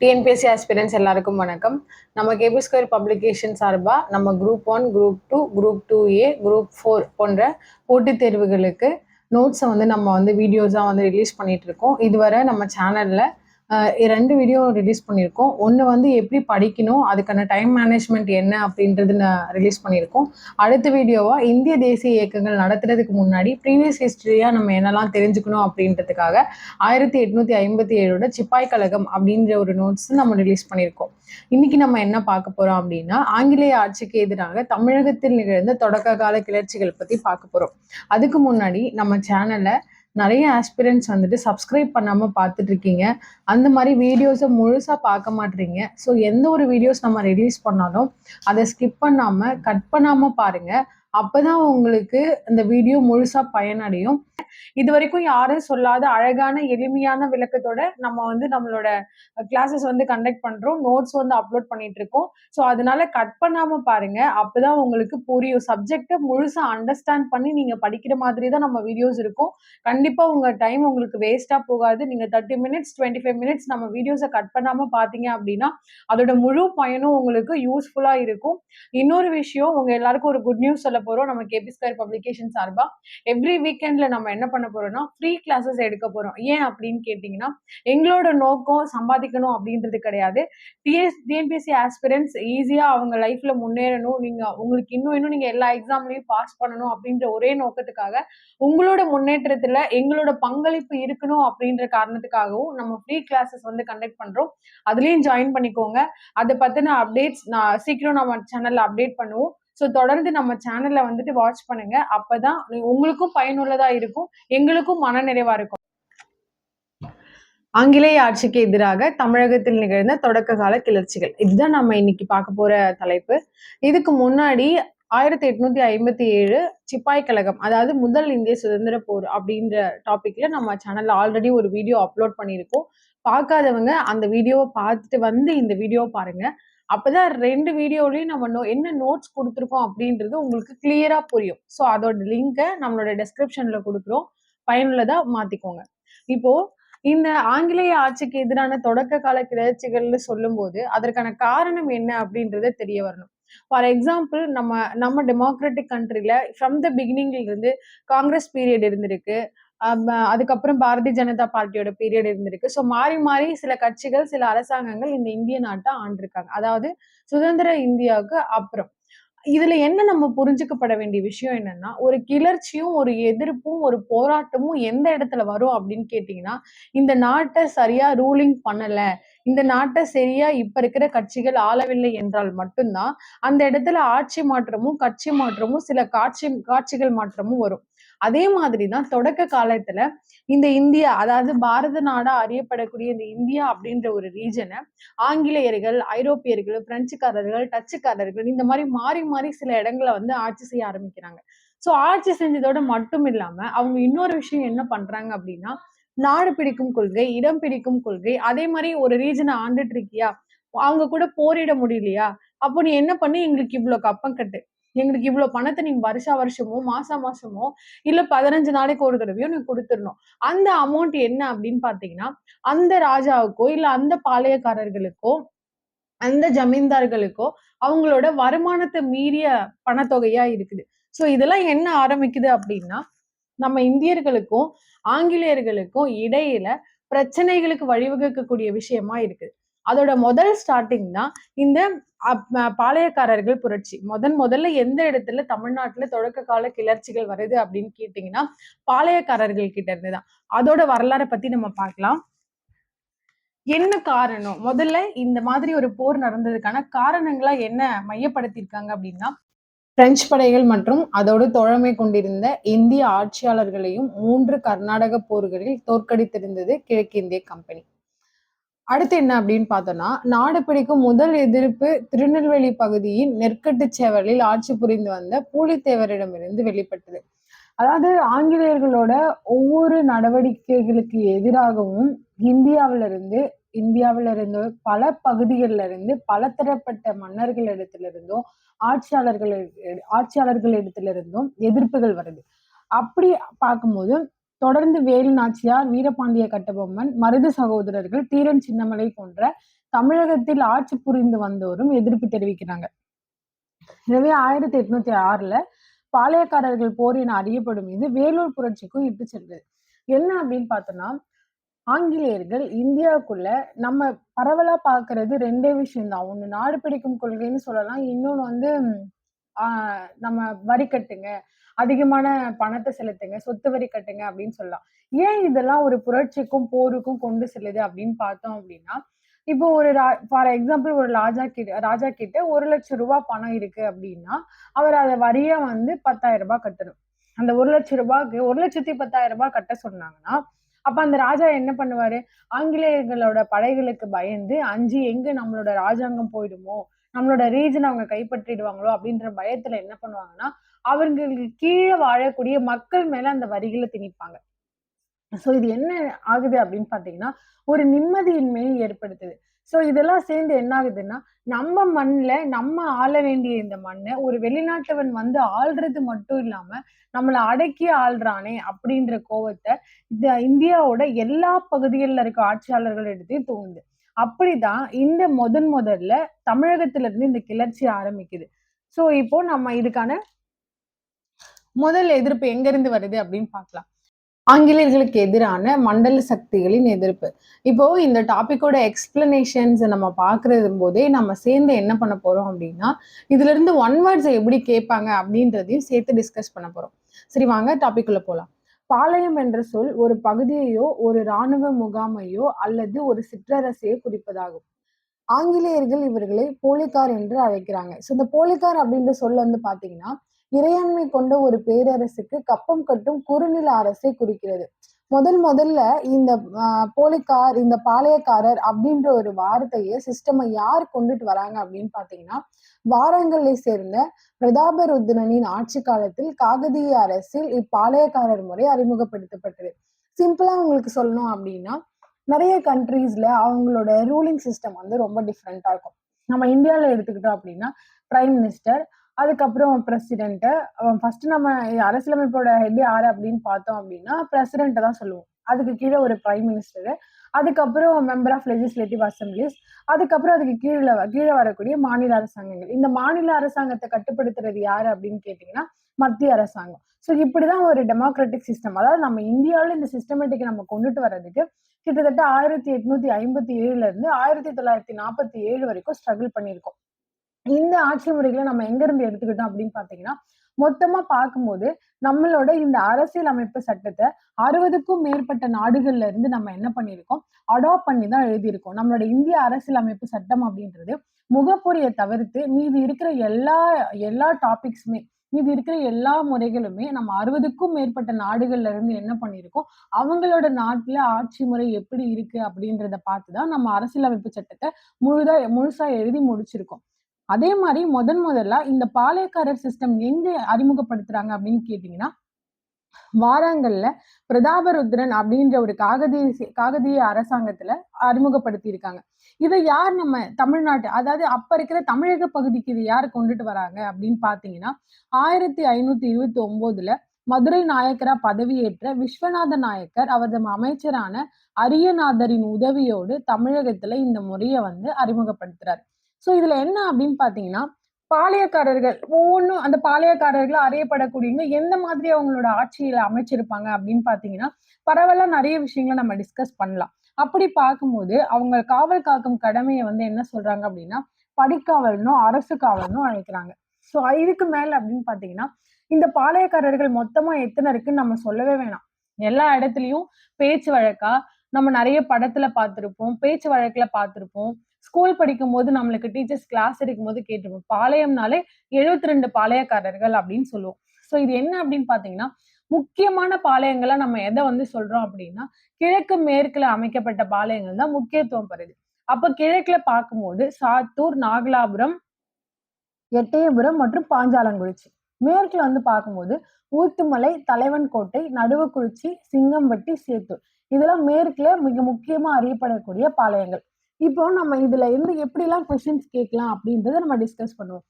TNPSC aspirants எல்லாருக்கும் வணக்கம். நம்ம கேபி ஸ்கொயர் பப்ளிகேஷன் சார்பா நம்ம group 1, group 2, group 2A, group 4 போன்ற போட்டித் தேர்வுகளுக்கு நோட்ஸை நம்ம வீடியோஸாக ரிலீஸ் பண்ணிட்டு இருக்கோம். இதுவரை நம்ம சேனல்ல 2 வீடியோ ரிலீஸ் பண்ணியிருக்கோம். ஒன்று எப்படி படிக்கணும், அதுக்கான டைம் மேனேஜ்மெண்ட் என்ன அப்படின்றது நான் ரிலீஸ் பண்ணியிருக்கோம். அடுத்த வீடியோவாக இந்திய தேசிய இயக்கங்கள் நடத்துறதுக்கு முன்னாடி ப்ரீவியஸ் ஹிஸ்டரியாக நம்ம என்னெல்லாம் தெரிஞ்சுக்கணும் அப்படின்றதுக்காக 1857 சிப்பாய் கழகம் அப்படின்ற ஒரு நோட்ஸ் நம்ம ரிலீஸ் பண்ணியிருக்கோம். இன்னைக்கு நம்ம என்ன பார்க்க போறோம் அப்படின்னா, ஆங்கிலேய ஆட்சிக்கு எதிராக தமிழகத்தில் நிகழ்ந்த தொடக்க கால கிளர்ச்சிகள் பத்தி பார்க்க போறோம். அதுக்கு முன்னாடி நம்ம சேனலை நிறைய ஆஸ்பிரன்ஸ் சப்ஸ்கிரைப் பண்ணாம பார்த்துட்டு இருக்கீங்க. அந்த மாதிரி வீடியோஸை முழுசா பார்க்க மாட்டீங்க. ஸோ எந்த ஒரு வீடியோஸ் நம்ம ரிலீஸ் பண்ணாலும் அதை ஸ்கிப் பண்ணாம கட் பண்ணாம பாருங்க. அப்பதான் உங்களுக்கு இந்த வீடியோ முழுசா பயனடையும். இது வரைக்கும் யாரும் சொல்லாத அழகான எளிமையான விளக்கத்தோட நம்ம நம்மளோட கிளாஸஸ் கண்டக்ட் பண்றோம். நோட்ஸ் அப்லோட் பண்ணிட்டு இருக்கோம். ஸோ அதனால கட் பண்ணாம பாருங்க. அப்பதான் உங்களுக்கு புரியும். சப்ஜெக்டை முழுசா அண்டர்ஸ்டாண்ட் பண்ணி நீங்க படிக்கிற மாதிரி தான் நம்ம வீடியோஸ் இருக்கும். கண்டிப்பா உங்க டைம் உங்களுக்கு வேஸ்டா போகாது. நீங்க 30 மினிட்ஸ் 25 மினிட்ஸ் நம்ம வீடியோஸை கட் பண்ணாம பாத்தீங்க அப்படின்னா அதோட முழு பயனும் உங்களுக்கு யூஸ்ஃபுல்லா இருக்கும். இன்னொரு விஷயம், உங்க எல்லாருக்கும் ஒரு குட் நியூஸ் சொல்ல போறோம். நம்ம கேபி ஸ்கொயர் பப்ளிகேஷன் சார்பா எவ்ரி வீக்கெண்ட்ல நம்ம என்ன பண்ண போறோம்னா ஃப்ரீ கிளாஸஸ் எடுக்க போறோம். ஏன் அப்படின்னு கேட்டீங்கன்னா, எங்களோட நோக்கம் சம்பாதிக்கணும் அப்படின்றது கிடையாது. டிஎன்பிஎஸ்சி ஆஸ்பிரன்ஸ் ஈஸியா அவங்க லைஃப்ல முன்னேறணும், நீங்க உங்களுக்கு இன்னும் நீங்க எல்லா எக்ஸாம்லயும் பாஸ் பண்ணணும் அப்படின்ற ஒரே நோக்கத்துக்காக, உங்களோட முன்னேற்றத்துல எங்களோட பங்களிப்பு இருக்கணும் அப்படின்ற காரணத்துக்காகவும் நம்ம ஃப்ரீ கிளாஸஸ் கண்டக்ட் பண்றோம். அதுலயும் ஜாயின் பண்ணிக்கோங்க. அதை பத்தின அப்டேட்ஸ் நான் சீக்கிரம் நம்ம சேனல்ல அப்டேட் பண்ணுவோம். ஸோ தொடர்ந்து நம்ம சேனல்ல வாட்ச் பண்ணுங்க. அப்பதான் உங்களுக்கும் பயனுள்ளதா இருக்கும், எங்களுக்கும் மனநிறைவா இருக்கும். ஆங்கிலேய ஆட்சிக்கு எதிராக தமிழகத்தில் நிகழ்ந்த தொடக்க கால கிளர்ச்சிகள், இதுதான் நம்ம இன்னைக்கு பார்க்க போற தலைப்பு. இதுக்கு முன்னாடி 1857 சிப்பாய் கழகம், அதாவது முதல் இந்திய சுதந்திர போர் அப்படின்ற டாபிக்ல நம்ம சேனல்ல ஆல்ரெடி ஒரு வீடியோ அப்லோட் பண்ணியிருக்கோம். பார்க்காதவங்க அந்த வீடியோவை பார்த்துட்டு இந்த வீடியோ பாருங்க. அப்பதான் 2 வீடியோலையும் நம்ம என்ன நோட்ஸ் கொடுத்துருக்கோம் அப்படின்றது உங்களுக்கு கிளியரா புரியும். ஸோ அதோட லிங்கை நம்மளோட டெஸ்கிரிப்ஷன்ல கொடுக்குறோம். பயனுள்ளதா மாத்திக்கோங்க. இப்போ இந்த ஆங்கிலேய ஆட்சிக்கு எதிரான தொடக்க கால கிளர்ச்சிகள்னு சொல்லும் போது அதற்கான காரணம் என்ன அப்படின்றத தெரிய வரணும். ஃபார் எக்ஸாம்பிள், நம்ம டெமோக்ராட்டிக் கண்ட்ரில ஃப்ரம் த பிகினிங்ல இருந்து காங்கிரஸ் பீரியட் இருந்திருக்கு. அதுக்கப்புறம் பாரதிய ஜனதா பார்ட்டியோட பீரியட் இருந்திருக்கு. ஸோ மாறி மாறி சில கட்சிகள், சில அரசாங்கங்கள் இந்த இந்திய நாட்டை ஆண்டிருக்காங்க. அதாவது சுதந்திர இந்தியாவுக்கு அப்புறம். இதுல என்ன நம்ம புரிஞ்சுக்கப்பட வேண்டிய விஷயம் என்னன்னா, ஒரு கிளர்ச்சியும் ஒரு எதிர்ப்பும் ஒரு போராட்டமும் எந்த இடத்துல வரும் அப்படின்னு கேட்டீங்கன்னா, இந்த நாட்டை சரியா ரூலிங் பண்ணல, இந்த நாட்டை சரியா இப்ப இருக்கிற கட்சிகள் ஆளவில்லை என்றால் மட்டும்தான் அந்த இடத்துல ஆட்சி மாற்றமும் கட்சி மாற்றமும் சில காட்சிகள் மாற்றமும் வரும். அதே மாதிரிதான் தொடக்க காலத்துல இந்த இந்தியா, அதாவது பாரத நாடா அறியப்படக்கூடிய இந்த இந்தியா அப்படின்ற ஒரு ரீஜனை ஆங்கிலேயர்கள், ஐரோப்பியர்கள், பிரெஞ்சுக்காரர்கள், டச்சுக்காரர்கள் இந்த மாதிரி மாறி மாறி சில இடங்களை ஆட்சி செய்ய ஆரம்பிக்கிறாங்க. ஸோ ஆட்சி செஞ்சதோட மட்டும் இல்லாம அவங்க இன்னொரு விஷயம் என்ன பண்றாங்க அப்படின்னா, நாடு பிடிக்கும் கொள்கை, இடம் பிடிக்கும் கொள்கை. அதே மாதிரி ஒரு ரீஜனை ஆண்டுட்டு இருக்கியா, அவங்க கூட போரிட முடியலையா, அப்போ நீ என்ன பண்ணி எங்களுக்கு இவ்வளவு கப்பம் கட்டு, எங்களுக்கு இவ்வளவு பணத்தை நீங்க வருஷமோ மாசமோ இல்ல 15 நாளைக்கு ஒரு தடவையோ நீ கொடுத்துடணும். அந்த அமௌண்ட் என்ன அப்படின்னு பாத்தீங்கன்னா, அந்த ராஜாவுக்கோ இல்ல அந்த பாளையக்காரர்களுக்கோ அந்த ஜமீன்தார்களுக்கோ அவங்களோட வருமானத்தை மீறிய பணத்தொகையா இருக்குது. சோ இதெல்லாம் என்ன ஆரம்பிக்குது அப்படின்னா, நம்ம இந்தியர்களுக்கும் ஆங்கிலேயர்களுக்கும் இடையில பிரச்சனைகளுக்கு வழிவகுக்கக்கூடிய விஷயமா இருக்குது. அதோட முதல் ஸ்டார்டிங் தான் இந்த பாளையக்காரர்கள் புரட்சி. முதல்ல எந்த இடத்துல தமிழ்நாட்டுல தொடக்க கால கிளர்ச்சிகள் வருது அப்படின்னு கேட்டீங்கன்னா, பாளையக்காரர்கள் கிட்ட இருந்துதான். அதோட வரலாறை பத்தி நம்ம பார்க்கலாம். என்ன காரணம், முதல்ல இந்த மாதிரி ஒரு போர் நடந்ததுக்கான காரணங்களா என்ன மையப்படுத்தியிருக்காங்க அப்படின்னா, பிரெஞ்சு படைகள் மற்றும் அதோடு தோழமை கொண்டிருந்த இந்திய ஆட்சியாளர்களையும் 3 கர்நாடக போர்களில் தோற்கடித்திருந்தது கிழக்கிந்திய கம்பெனி. அடுத்து என்ன அப்படின்னு பார்த்தோம்னா, நாடு பிடிக்கும் முதல் எதிர்ப்பு திருநெல்வேலி பகுதியின் நெற்கட்டு சேவலில் ஆட்சி புரிந்து வந்த பூலித்தேவரிடமிருந்து வெளிப்பட்டது. அதாவது ஆங்கிலேயர்களோட ஒவ்வொரு நடவடிக்கைகளுக்கு எதிராகவும் இந்தியாவிலிருந்து பல பகுதிகளில இருந்து பலதரப்பட்ட மன்னர்களிடத்திலிருந்தும் ஆட்சியாளர்களிடத்திலிருந்தும் எதிர்ப்புகள் வருது. அப்படி பார்க்கும்போது தொடர்ந்து வேலு நாச்சியார், வீரபாண்டிய கட்டபொம்மன், மருது சகோதரர்கள், தீரன் சின்னமலை போன்ற தமிழகத்தில் ஆட்சி புரிந்து வந்தோரும் எதிர்ப்பு தெரிவிக்கிறாங்க. எனவே 1806ல பாளையக்காரர்கள் போர் என அறியப்படும் இது வேலூர் புரட்சிக்கும் இட்டு சென்றது. என்ன அப்படின்னு பார்த்தோம்னா, ஆங்கிலேயர்கள் இந்தியாவுக்குள்ள நம்ம பரவலா பார்க்கிறது 2 விஷயம் தான். ஒண்ணு நாடு பிடிக்கும் கொள்கைன்னு சொல்லலாம். இன்னொன்னு வந்து நம்ம வரி கட்டுங்க, அதிகமான பணத்த செலுத்துங்க, சொத்து வரி கட்டுங்க அப்படின்னு சொல்லலாம். ஏன் இதெல்லாம் ஒரு புரட்சிக்கும், போருக்கும் கொண்டு செல்லுது அப்படின்னு பார்த்தோம் அப்படின்னா, இப்போ ஒரு ஃபார் எக்ஸாம்பிள் ஒரு ராஜா கிட்ட ரூ. 1,00,000 பணம் இருக்கு அப்படின்னா, அவர் அத வரியா வந்து ரூ. 10,000 கட்டணும். அந்த ரூ. 1,00,000க்கு ரூ. 1,10,000 கட்ட சொன்னாங்கன்னா, அப்ப அந்த ராஜா என்ன பண்ணுவாரு? ஆங்கிலேயர்களோட படைகளுக்கு பயந்து, அஞ்சி எங்க நம்மளோட ராஜாங்கம் போயிடுமோ, நம்மளோட ரீஜன் அவங்க கைப்பற்றிடுவாங்களோ அப்படின்ற பயத்துல என்ன பண்ணுவாங்கன்னா, அவங்களுக்கு கீழ வாழக்கூடிய மக்கள் மேல அந்த வரிகள திணிப்பாங்க. சோ இது என்ன ஆகுது அப்படின்னு பார்த்தீங்கன்னா, ஒரு நிம்மதியின்மையை ஏற்படுத்துது. சோ இதெல்லாம் சேர்ந்து என்ன ஆகுதுன்னா, நம்ம மண்ல நம்ம ஆள வேண்டிய இந்த மண்ண ஒரு வெளிநாட்டவன் வந்து ஆள்றது மட்டும் இல்லாம, நம்மள அடக்கி ஆள்றானே அப்படின்ற கோவத்த இந்த இந்தியாவோட எல்லா பகுதிகள்ல இருக்க ஆட்சியாளர்கள் இடத்தையும் தூண்டுது. அப்படிதான் இந்த முதல்ல தமிழகத்துல இருந்து இந்த கிளர்ச்சி ஆரம்பிக்குது. சோ இப்போ நம்ம இதுக்கான முதல் எதிர்ப்பு எங்க இருந்து வருது அப்படின்னு பார்க்கலாம். ஆங்கிலேயர்களுக்கு எதிரான மண்டல சக்திகளின் எதிர்ப்பு. இப்போ இந்த டாபிக்கோட எக்ஸ்பிளனேஷன்ஸ் நம்ம பார்க்கறது போதே நம்ம சேர்ந்து என்ன பண்ண போறோம் அப்படின்னா, இதுல இருந்து ஒன் வேர்ட்ஸ் எப்படி கேட்பாங்க அப்படின்றதையும் சேர்த்து டிஸ்கஸ் பண்ண போறோம். சரி வாங்க டாபிக் உள்ள போலாம். பாளையம் என்ற சொல் ஒரு பகுதியையோ, ஒரு ராணுவ முகாமையோ அல்லது ஒரு சிற்றரசையோ குறிப்பதாகும். ஆங்கிலேயர்கள் இவர்களை போலிக்கார் என்று அழைக்கிறாங்க. ஸோ இந்த போலிக்கார் அப்படின்ற சொல் வந்து பாத்தீங்கன்னா, இறையாண்மை கொண்ட ஒரு பேரரசுக்கு கப்பம் கட்டும் குறுநில அரசை குறிக்கிறது. முதல்ல இந்த போலிக்கார், இந்த பாளையக்காரர் அப்படின்ற ஒரு வார்த்தையை சிஸ்டமை யார் கொண்டுட்டு வராங்க அப்படின்னு பாத்தீங்கன்னா, வாரங்கலை சேர்ந்த பிரதாபருத்ரனின் ஆட்சி காலத்தில் காகதீய அரசில் இப்பாளையக்காரர் முறை அறிமுகப்படுத்தப்பட்டது. சிம்பிளா உங்களுக்கு சொல்லணும் அப்படின்னா, நிறைய கண்ட்ரீஸ்ல அவங்களோட ரூலிங் சிஸ்டம் வந்து ரொம்ப டிஃப்ரெண்டா இருக்கும். நம்ம இந்தியால எடுத்துக்கிட்டோம் அப்படின்னா, பிரைம் மினிஸ்டர், அதுக்கப்புறம் பிரசிடென்ட். ஃபர்ஸ்ட் நம்ம அரசியலமைப்போட ஹெட் யாரு அப்படின்னு பார்த்தோம் அப்படின்னா, பிரசிடென்ட் தான் சொல்லுவோம். அதுக்கு கீழே ஒரு பிரைம் மினிஸ்டர், அதுக்கப்புறம் மெம்பர் ஆஃப் லெஜிஸ்லேட்டிவ் அசம்பிளிஸ், அதுக்கப்புறம் அதுக்கு கீழே வரக்கூடிய மாநில அரசாங்கங்கள். இந்த மாநில அரசாங்கத்தை கட்டுப்படுத்துறது யாரு அப்படின்னு கேட்டீங்கன்னா, மத்திய அரசாங்கம். ஸோ இப்படிதான் ஒரு டெமோக்ராட்டிக் சிஸ்டம். அதாவது நம்ம இந்தியாவில் இந்த சிஸ்டமேட்டிக் நம்ம கொண்டுட்டு வர்றதுக்கு கிட்டத்தட்ட 1857ல இருந்து 1947 வரைக்கும் ஸ்ட்ரகிள் பண்ணியிருக்கோம். இந்த ஆட்சி முறைகளை நம்ம எங்க இருந்து எடுத்துக்கிட்டோம் அப்படின்னு பாத்தீங்கன்னா, மொத்தமா பார்க்கும்போது நம்மளோட இந்த அரசியல் அமைப்பு சட்டத்தை 60க்கும் மேற்பட்ட நாடுகள்ல இருந்து நம்ம என்ன பண்ணியிருக்கோம், அடாப்ட் பண்ணி தான் எழுதியிருக்கோம். நம்மளோட இந்திய அரசியல் அமைப்பு சட்டம் அப்படின்றது முகப்புரையை தவிர்த்து மீதி இருக்கிற எல்லா டாபிக்ஸுமே, மீதி இருக்கிற எல்லா முறைகளுமே நம்ம 60க்கும் மேற்பட்ட நாடுகள்ல இருந்து என்ன பண்ணியிருக்கோம், அவங்களோட நாட்டுல ஆட்சி முறை எப்படி இருக்கு அப்படின்றத பார்த்துதான் நம்ம அரசியலமைப்பு சட்டத்தை முழுசா எழுதி முடிச்சிருக்கோம். அதே மாரி முதல்ல இந்த பாளையக்காரர் சிஸ்டம் எங்க அறிமுகப்படுத்துறாங்க அப்படின்னு கேட்டீங்கன்னா, வாராங்கல்ல பிரதாபருத்ரன் அப்படின்ற ஒரு காகதீய அரசாங்கத்துல அறிமுகப்படுத்தி இருக்காங்க. இதை யார் நம்ம தமிழ்நாட்டு, அதாவது அப்ப இருக்கிற தமிழக பகுதிக்கு இது யார் கொண்டுட்டு வராங்க அப்படின்னு பாத்தீங்கன்னா, 1529ல மதுரை நாயக்கரா பதவியேற்ற விஸ்வநாத நாயக்கர் அவரது அமைச்சரான அரியநாதரின் உதவியோடு தமிழகத்துல இந்த முறையை வந்து அறிமுகப்படுத்துறாரு. சோ இதுல என்ன அப்படின்னு பாத்தீங்கன்னா, பாளையக்காரர்கள் ஒவ்வொன்றும் அந்த பாளையக்காரர்கள் அறியப்படக்கூடியவங்க எந்த மாதிரி அவங்களோட ஆட்சியில அமைச்சிருப்பாங்க அப்படின்னு பாத்தீங்கன்னா, பரவலா நிறைய விஷயங்களை நம்ம டிஸ்கஸ் பண்ணலாம். அப்படி பார்க்கும்போது அவங்க காவல் காக்கும் கடமையை வந்து என்ன சொல்றாங்க அப்படின்னா, படிக்காவல்னும் அரசு காவல்னும் அழைக்கிறாங்க. சோ இதுக்கு மேல அப்படின்னு பாத்தீங்கன்னா, இந்த பாளையக்காரர்கள் மொத்தமா எத்தனை இருக்குன்னு நம்ம சொல்லவே வேணாம். எல்லா இடத்துலயும் பேச்சு வழக்கா நம்ம நிறைய படத்துல பார்த்திருப்போம், பேச்சு வழக்குல பார்த்திருப்போம். ஸ்கூல் படிக்கும்போது நம்மளுக்கு டீச்சர்ஸ் கிளாஸ் எடுக்கும்போது கேட்டிருப்போம். பாளையம்னாலே 72 பாளையக்காரர்கள் அப்படின்னு சொல்லுவோம். சோ இது என்ன அப்படின்னு பாத்தீங்கன்னா, முக்கியமான பாளையங்களா நம்ம எதை வந்து சொல்றோம் அப்படின்னா, கிழக்கு மேற்குல அமைக்கப்பட்ட பாளையங்கள் தான் முக்கியத்துவம் பெறுது. அப்ப கிழக்குல பார்க்கும்போது சாத்தூர், நாகலாபுரம், எட்டயபுரம் மற்றும் பாஞ்சாலங்குறிச்சி. மேற்குல வந்து பார்க்கும்போது ஊத்துமலை, தலைவன்கோட்டை, நடுவக்குறிச்சி, சிங்கம்பட்டி, சேத்தூர். இதெல்லாம் மேற்குல மிக முக்கியமா அறியப்படக்கூடிய பாளையங்கள். இப்போ நம்ம இதுல இருந்து எப்படிலாம் கொஸ்டின்ஸ் கேட்கலாம் அப்படின்றத நம்ம டிஸ்கஸ் பண்ணுவோம்.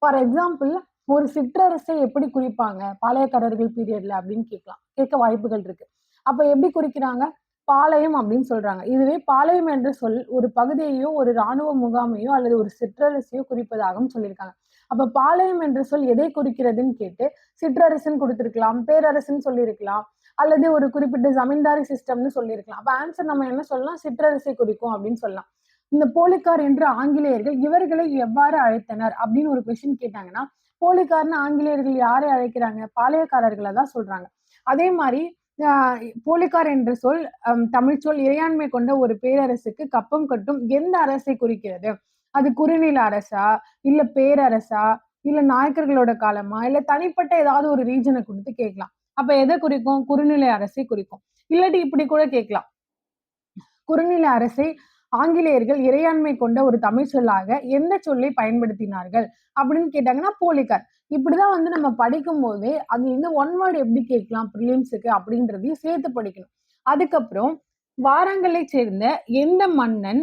ஃபார் எக்ஸாம்பிள், ஒரு சிற்றரசை எப்படி குறிப்பாங்க பாளையக்காரர்கள் பீரியட்ல அப்படின்னு கேட்கலாம். கேட்க வாய்ப்புகள் இருக்கு. அப்ப எப்படி குறிக்கிறாங்க? பாளையம் அப்படின்னு சொல்றாங்க. இதுவே பாளையம் என்ற சொல் ஒரு பகுதியையோ, ஒரு ராணுவ முகாமையோ அல்லது ஒரு சிற்றரசையோ குறிப்பதாகவும் சொல்லியிருக்காங்க. அப்ப பாளையம் என்ற சொல் எதை குறிக்கிறதுன்னு கேட்டு சிற்றரசுன்னு குடுத்திருக்கலாம், பேரரசுன்னு சொல்லியிருக்கலாம், அல்லது ஒரு குறிப்பிட்ட ஜமீன்தாரி சிஸ்டம்னு சொல்லியிருக்கலாம். அப்ப ஆன்சர் நம்ம என்ன சொல்லலாம்? சிற்றரசை குறிக்கும் அப்படின்னு சொல்லலாம். இந்த போலிக்கார் என்ற ஆங்கிலேயர்கள் இவர்களை எவ்வாறு அழைத்தனர் அப்படின்னு ஒரு கொஸ்டின் கேட்டாங்கன்னா, போலிக்கார்ன்னு ஆங்கிலேயர்கள் யாரை அழைக்கிறாங்க? பாளையக்காரர்களை தான் சொல்றாங்க. அதே மாரி போலிக்கார் என்ற சொல் தமிழ் சொல் இறையாண்மை கொண்ட ஒரு பேரரசுக்கு கப்பம் கட்டும் எந்த அரசை குறிக்கிறது? அது குறுநில அரசா? இல்ல பேரரசா? இல்ல நாயக்கர்களோட காலமா? இல்ல தனிப்பட்ட ஏதாவது ஒரு ரீஜன குடுத்து கேட்கலாம். அப்ப எத குறிக்கும்? குறுநிலை அரசை குறிக்கும். இல்லாட்டி இப்படி கூட கேட்கலாம். குறுநில அரசை ஆங்கிலேயர்கள் இறையாண்மை கொண்ட ஒரு தமிழ் சொல்லாக எந்த சொல்லை பயன்படுத்தினார்கள் அப்படின்னு கேட்டாங்கன்னா போலிக்கார். இப்படிதான் வந்து நம்ம படிக்கும் போதே அதுல இருந்து ஒன் வேர்டு எப்படி கேட்கலாம் பிரிலிம்ஸுக்கு அப்படின்றதையும் சேர்த்து படிக்கணும். அதுக்கப்புறம் வாரங்களை சேர்ந்த எந்த மன்னன்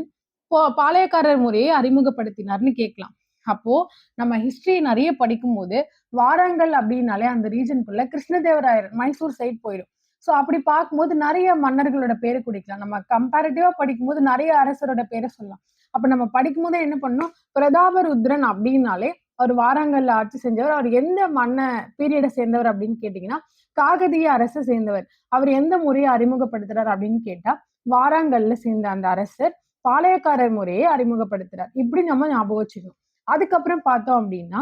பாளையக்காரர் முறையை அறிமுகப்படுத்தினார்னு கேட்கலாம். அப்போ நம்ம ஹிஸ்டரி நிறைய படிக்கும் போது வாரங்கள் அப்படின்னாலே அந்த ரீஜனுக்குள்ள கிருஷ்ணதேவராயர் மைசூர் சைட் போயிடும். சோ அப்படி பார்க்கும்போது நிறைய மன்னர்களோட பேரை குடிக்கலாம். நம்ம கம்பேரிட்டிவா படிக்கும்போது நிறைய அரசரோட பேரை சொல்லலாம். அப்ப நம்ம படிக்கும் போதே என்ன பண்ணணும்? பிரதாபருத்ரன் அப்படின்னாலே அவர் வாராங்கல்ல ஆட்சி செஞ்சவர். அவர் எந்த மன்ன பீரியடை சேர்ந்தவர் அப்படின்னு கேட்டீங்கன்னா காகதிய அரசை சேர்ந்தவர். அவர் எந்த முறையை அறிமுகப்படுத்துறார் அப்படின்னு கேட்டா வாராங்கல்ல சேர்ந்த அந்த அரசர் பாளையக்காரர் முறையை அறிமுகப்படுத்துறார். இப்படி நம்ம ஞாபகம் வச்சுக்கணும். அதுக்கப்புறம் பார்த்தோம் அப்படின்னா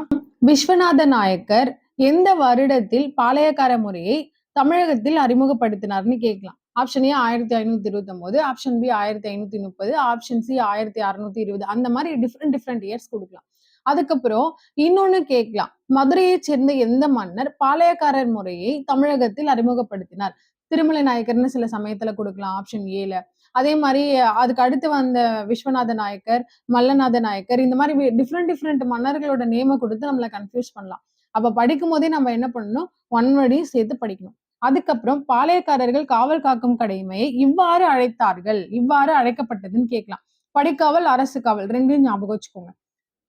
விஸ்வநாத நாயக்கர் எந்த வருடத்தில் பாளையக்கார முறையை தமிழகத்தில் அறிமுகப்படுத்தினார்னு கேட்கலாம். Option A 1529, option B 1530, option C 1620 அந்த மாதிரி டிஃப்ரெண்ட் இயர்ஸ் கொடுக்கலாம். அதுக்கப்புறம் இன்னொன்னு கேட்கலாம். மதுரையை சேர்ந்த எந்த மன்னர் பாளையக்காரர் முறையை தமிழகத்தில் அறிமுகப்படுத்தினார்? திருமலை நாயக்கர்னு சில சமயத்துல கொடுக்கலாம் ஆப்ஷன் ஏல. அதே மாதிரி அதுக்கு அடுத்து வந்த விஸ்வநாத நாயக்கர், மல்லநாத நாயக்கர் இந்த மாதிரி டிஃப்ரெண்ட் மன்னர்களோட நேம கொடுத்து நம்மளை கன்ஃபியூஸ் பண்ணலாம். அப்ப படிக்கும் போதே நம்ம என்ன பண்ணணும்? ஒன் வேர்டையும் சேர்த்து படிக்கணும். அதுக்கப்புறம் பாளையக்காரர்கள் காவல் காக்கும் கடமையை இவ்வாறு அழைத்தார்கள், இவ்வாறு அழைக்கப்பட்டதுன்னு கேட்கலாம். படிக்காவல், அரசு காவல் ரெண்டையும் ஞாபகம் வச்சுக்கோங்க.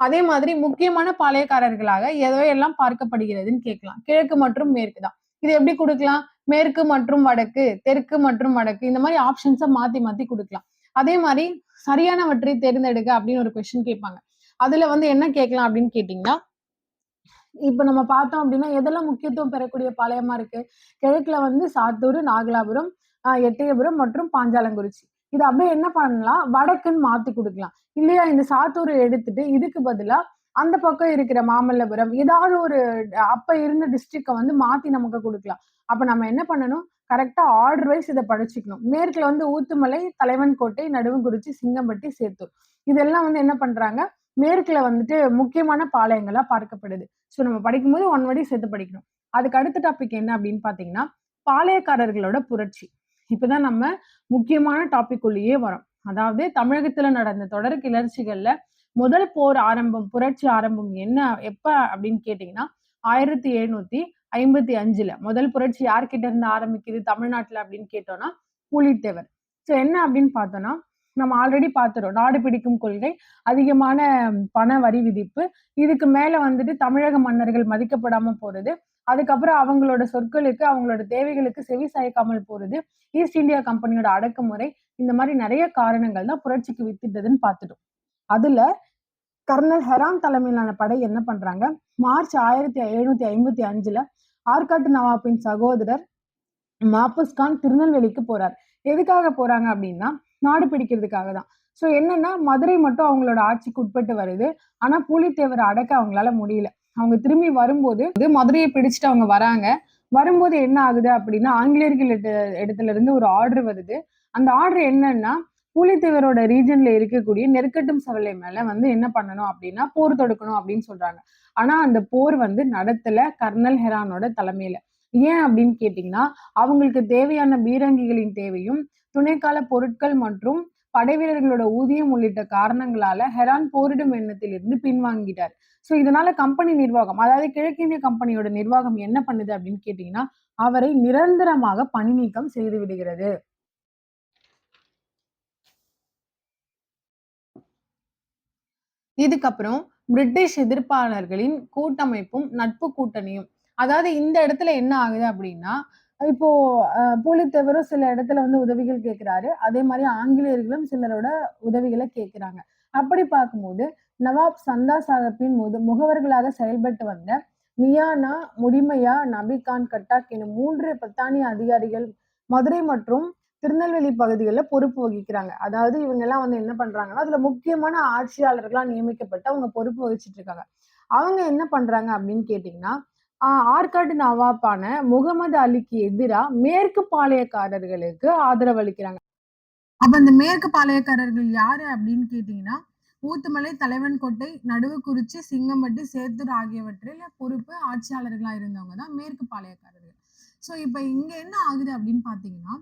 அதே மாதிரி முக்கியமான பாளையக்காரர்களாக எதையெல்லாம் பார்க்கப்படுகிறதுன்னு கேட்கலாம். கிழக்கு மற்றும் மேற்கு தான். இது எப்படி கொடுக்கலாம்? மேற்கு மற்றும் வடக்கு, தெற்கு மற்றும் வடக்கு இந்த மாதிரி ஆப்ஷன்ஸை மாத்தி மாத்தி கொடுக்கலாம். அதே மாதிரி சரியானவற்றை தேர்ந்தெடுக்க அப்படின்னு ஒரு கொஸ்டின் கேட்பாங்க. அதுல வந்து என்ன கேட்கலாம் அப்படின்னு கேட்டீங்கன்னா இப்ப நம்ம பார்த்தோம் அப்படின்னா எதெல்லாம் முக்கியத்துவம் பெறக்கூடிய பாளையமா இருக்கு? கிழக்குல வந்து சாத்தூர், நாகலாபுரம், எட்டயபுரம் மற்றும் பாஞ்சாலங்குறிச்சி. இது அப்படியே என்ன பண்ணலாம்? வடக்குன்னு மாத்தி குடுக்கலாம். இல்லையா இந்த சாத்தூரை எடுத்துட்டு இதுக்கு பதிலா அந்த பக்கம் இருக்கிற மாமல்லபுரம் ஏதாவது ஒரு அப்ப இருந்த டிஸ்ட்ரிக்ட வந்து மாத்தி நமக்கு குடுக்கலாம். அப்ப நம்ம என்ன பண்ணணும்? கரெக்ட்டா ஆர்டர் வைஸ் இத படிச்சுக்கணும். மேற்குல வந்து ஊத்துமலை, தலைவன்கோட்டை, நடுவுங்குறிச்சி, சிங்கம்பட்டி, சேத்தூர். இதெல்லாம் வந்து என்ன பண்றாங்க? மேற்குல வந்துட்டு முக்கியமான பாளையங்களா பார்க்கப்படுது. ஸோ நம்ம படிக்கும்போது ஒன் வேர்டையும் சேர்த்து படிக்கணும். அதுக்கு அடுத்த டாபிக் என்ன அப்படின்னு பார்த்தீங்கன்னா, பாளையக்காரர்களோட புரட்சி. இப்பதான் நம்ம முக்கியமான டாபிக் உள்ளேயே வரோம். அதாவது தமிழகத்துல நடந்த தொடர் கிளர்ச்சிகள்ல முதல் போர் ஆரம்பம், புரட்சி ஆரம்பம் என்ன எப்ப அப்படின்னு கேட்டீங்கன்னா, 1755ல முதல் புரட்சி யார்கிட்ட இருந்து ஆரம்பிக்குது தமிழ்நாட்டுல அப்படின்னு கேட்டோம்னா, பூலித்தேவர். ஸோ என்ன அப்படின்னு பார்த்தோம்னா, நம்ம ஆல்ரெடி பார்த்துறோம். நாடு பிடிக்கும் கொள்கை, அதிகமான பண வரி விதிப்பு, இதுக்கு மேல வந்துட்டு தமிழக மன்னர்கள் மதிக்கப்படாம போறது, அதுக்கப்புறம் அவங்களோட சொற்களுக்கு, அவங்களோட தேவைகளுக்கு செவி சாய்க்காமல் போறது, ஈஸ்ட் இந்தியா கம்பெனியோட அடக்குமுறை, இந்த மாதிரி நிறைய காரணங்கள் தான் புரட்சிக்கு வித்திட்டதுன்னு பார்த்துட்டோம். அதுல கர்னல் ஹெரான் தலைமையிலான படை என்ன பண்றாங்க? மார்ச் 1755ல ஆற்காட்டு நவாப்பின் சகோதரர் மாபுஸ் கான் திருநெல்வேலிக்கு போறார். எதுக்காக போறாங்க அப்படின்னா நாடு பிடிக்கிறதுக்காக தான். சோ என்னன்னா மதுரை மட்டும் அவங்களோட ஆட்சிக்கு உட்பட்டு வருது. ஆனா பூலித்தேவரை அடக்க அவங்களால முடியல. அவங்க திரும்பி வரும்போது மதுரையை பிடிச்சிட்டு அவங்க வராங்க. வரும்போது என்ன ஆகுது அப்படின்னா ஆங்கிலேயர்கள் இடத்துல இருந்து ஒரு ஆர்டர் வருது. அந்த ஆர்டர் என்னன்னா பூலித்தேவரோட ரீஜன்ல இருக்கக்கூடிய நெற்கட்டும் சவலை மேல வந்து என்ன பண்ணணும் அப்படின்னா போர் தொடுக்கணும் அப்படின்னு சொல்றாங்க. ஆனா அந்த போர் வந்து நடத்தல கர்னல் ஹெரானோட தலைமையில. ஏன் அப்படின்னு கேட்டீங்கன்னா அவங்களுக்கு தேவையான பீரங்கிகளின் தேவையும் துணைக்கால பொருட்கள் மற்றும் படை வீரர்களோட ஊதியம் உள்ளிட்ட காரணங்களால ஹெரான் போரிடும் எண்ணத்தில் இருந்து பின்வாங்கிட்டார். சோ இதனால கம்பெனி நிர்வாகம் அதாவது கிழக்கிந்திய கம்பெனியோட நிர்வாகம் என்ன பண்ணுது அப்படின்னு கேட்டீங்கன்னா அவரை நிரந்தரமாக பணி நீக்கம் செய்து விடுகிறது. இதுக்கப்புறம் பிரிட்டிஷ் எதிர்ப்பாளர்களின் கூட்டமைப்பும் நட்பு கூட்டணியும். அதாவது இந்த இடத்துல என்ன ஆகுது அப்படின்னா இப்போ பூலித்தேவரும் சில இடத்துல வந்து உதவிகள் கேட்கிறாரு. அதே மாரி ஆங்கிலேயர்களும் சிலரோட உதவிகள கேட்கிறாங்க. அப்படி பார்க்கும்போது, நவாப் சந்தா சாஹிப்பின் முகவர்களாக செயல்பட்டு வந்த மியானா, முடிமையா, நபி-கான் கட்டாக் எனும் 3 பிரித்தானிய அதிகாரிகள் மதுரை மற்றும் திருநெல்வேலி பகுதிகள்ல பொறுப்பு வகிக்கிறாங்க. அதாவது இவங்கலாம் வந்து என்ன பண்றாங்கன்னா, அதுல முக்கியமான ஆட்சியாளர்களா நியமிக்கப்பட்டு அவங்க பொறுப்பு வகிச்சுட்டு இருக்காங்க. அவங்க என்ன பண்றாங்க அப்படின்னு கேட்டீங்கன்னா, ஆற்காட்டு நவாப்பான முகமது அலிக்கு எதிரா மேற்கு பாளையக்காரர்களுக்கு ஆதரவு அளிக்கிறாங்க. அப்ப இந்த மேற்கு பாளையக்காரர்கள் யாரு அப்படின்னு கேட்டீங்கன்னா, ஊத்துமலை, தலைவன்கோட்டை, நடுவுக்குறிச்சி, சிங்கம்பட்டி, சேத்தூர் ஆகியவற்றில் பொறுப்பு ஆட்சியாளர்களா இருந்தவங்க தான் மேற்கு பாளையக்காரர்கள். ஸோ இப்ப இங்க என்ன ஆகுது அப்படின்னு பார்த்தீங்கன்னா,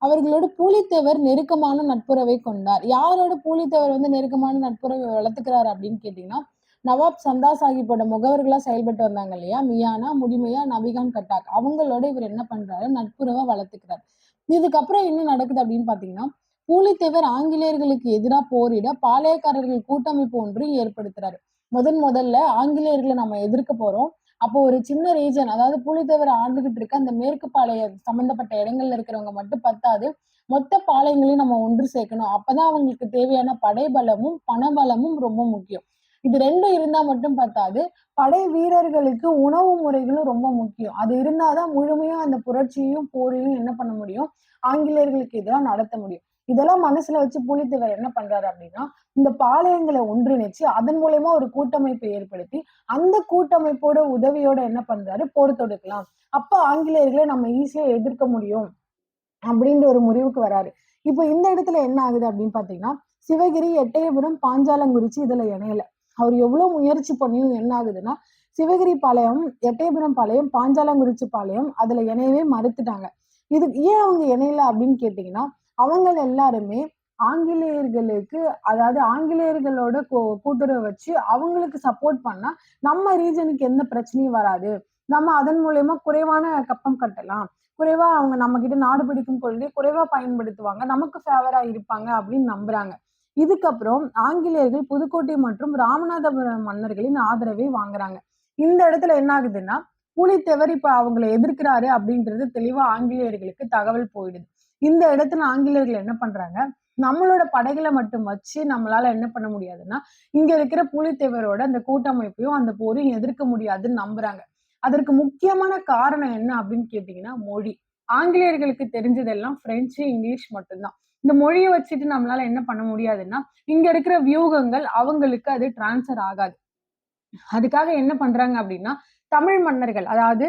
அவர்களோடு பூலித்தேவர் நெருக்கமான நட்புறவை கொண்டார். யாரோட பூலித்தேவர் வந்து நெருக்கமான நட்புறவை வளர்த்துக்கிறாரு அப்படின்னு கேட்டீங்கன்னா, நவாப் சந்தா சாஹிப்போட முகவர்களா செயல்பட்டு வந்தாங்க இல்லையா? மியானா, முடிமையா, நபிகான் கட்டாக் அவங்களோட இவர் என்ன பண்றாரு? நட்புறவை வளர்த்துக்கிறார். இதுக்கப்புறம் என்ன நடக்குது அப்படின்னு பார்த்தீங்கன்னா, பூலித்தேவர் ஆங்கிலேயர்களுக்கு எதிரா போரிட பாளையக்காரர்கள் கூட்டமைப்பு ஒன்று ஏற்படுத்துறாரு. முதல்ல ஆங்கிலேயர்களை நம்ம எதிர்க்க போறோம். அப்போ ஒரு சின்ன ரீஜன் அதாவது பூலித்தேவர் ஆண்டுகிட்டு இருக்க அந்த மேற்கு பாளையம் சம்பந்தப்பட்ட இடங்கள்ல இருக்கிறவங்க மட்டும் பத்தாது. மொத்த பாளையங்களையும் நம்ம ஒன்று சேர்க்கணும். அப்பதான் அவங்களுக்கு தேவையான படைபலமும், பணபலமும் ரொம்ப முக்கியம். இது 2ம் இருந்தா மட்டும் பத்தாது. படை வீரர்களுக்கு உணவு முறைகளும் ரொம்ப முக்கியம். அது இருந்தாதான் முழுமையா அந்த புரட்சியையும், போரையும் என்ன பண்ண முடியும்? ஆங்கிலேயர்களுக்கு எதிரா நடத்த முடியும். இதெல்லாம் மனசுல வச்சு பூலித்தேவர் என்ன பண்றாரு அப்படின்னா, இந்த பாளையங்களை ஒன்றிணைச்சு அதன் மூலியமா ஒரு கூட்டமைப்பை ஏற்படுத்தி, அந்த கூட்டமைப்போட உதவியோட என்ன பண்றாரு? போர் தொடுக்கலாம். அப்ப ஆங்கிலேயர்களை நம்ம ஈஸியா எதிர்க்க முடியும். அப்படின்ற ஒரு முடிவுக்கு வராரு. இப்ப இந்த இடத்துல என்ன ஆகுது அப்படின்னு பார்த்தீங்கன்னா, சிவகிரி, எட்டயபுரம், பாஞ்சாலங்குறிச்சி இதுல இணையல. அவர் எவ்வளவு முயற்சி பண்ணியும் என்ன ஆகுதுன்னா, சிவகிரி பாளையம், எட்டயபுரம் பாளையம், பாஞ்சாலங்குறிச்சி பாளையம் அதுல இணையவே மறுத்துட்டாங்க. இது ஏன் அவங்க இணையல அப்படின்னு கேட்டீங்கன்னா, அவங்க எல்லாருமே ஆங்கிலேயர்களுக்கு அதாவது ஆங்கிலேயர்களோட கூட்டுறவு வச்சு அவங்களுக்கு சப்போர்ட் பண்ணா, நம்ம ரீஜனுக்கு எந்த பிரச்சனையும் வராது. நம்ம அதன் மூலியமா குறைவான கப்பம் கட்டலாம். குறைவா அவங்க நம்ம கிட்ட நாடு பிடிக்கும் கொள்கை குறைவா பயன்படுத்துவாங்க. நமக்கு ஃபேவரா இருப்பாங்க அப்படின்னு நம்புறாங்க. இதுக்கப்புறம் ஆங்கிலேயர்கள் புதுக்கோட்டை மற்றும் ராமநாதபுரம் மன்னர்களின் ஆதரவை வாங்குறாங்க. இந்த இடத்துல என்ன ஆகுதுன்னா, பூலித்தேவர் இப்ப அவங்கள எதிர்க்கிறாரு அப்படின்றது தெளிவா ஆங்கிலேயர்களுக்கு தகவல் போயிடுது. இந்த இடத்துல ஆங்கிலேயர்கள் என்ன பண்றாங்க, நம்மளோட படைகளை மட்டும் வச்சு நம்மளால என்ன பண்ண முடியாதுன்னா, இங்க இருக்கிற பூலித்தேவரோட அந்த கூட்டமைப்பையும், அந்த போரையும் எதிர்க்க முடியாதுன்னு நம்புறாங்க. அதற்கு முக்கியமான காரணம் என்ன அப்படின்னு கேட்டீங்கன்னா, மொழி. ஆங்கிலேயர்களுக்கு தெரிஞ்சதெல்லாம் பிரெஞ்சு, இங்கிலீஷ் மட்டும்தான். இந்த மொழிய வச்சுட்டு நம்மளால என்ன பண்ண முடியாதுன்னா, இங்க இருக்கிற வியூகங்கள் அவங்களுக்கு அது ட்ரான்ஸ்ஃபர் ஆகாது. அதுக்காக என்ன பண்றாங்க அப்படின்னா, தமிழ் மன்னர்கள் அதாவது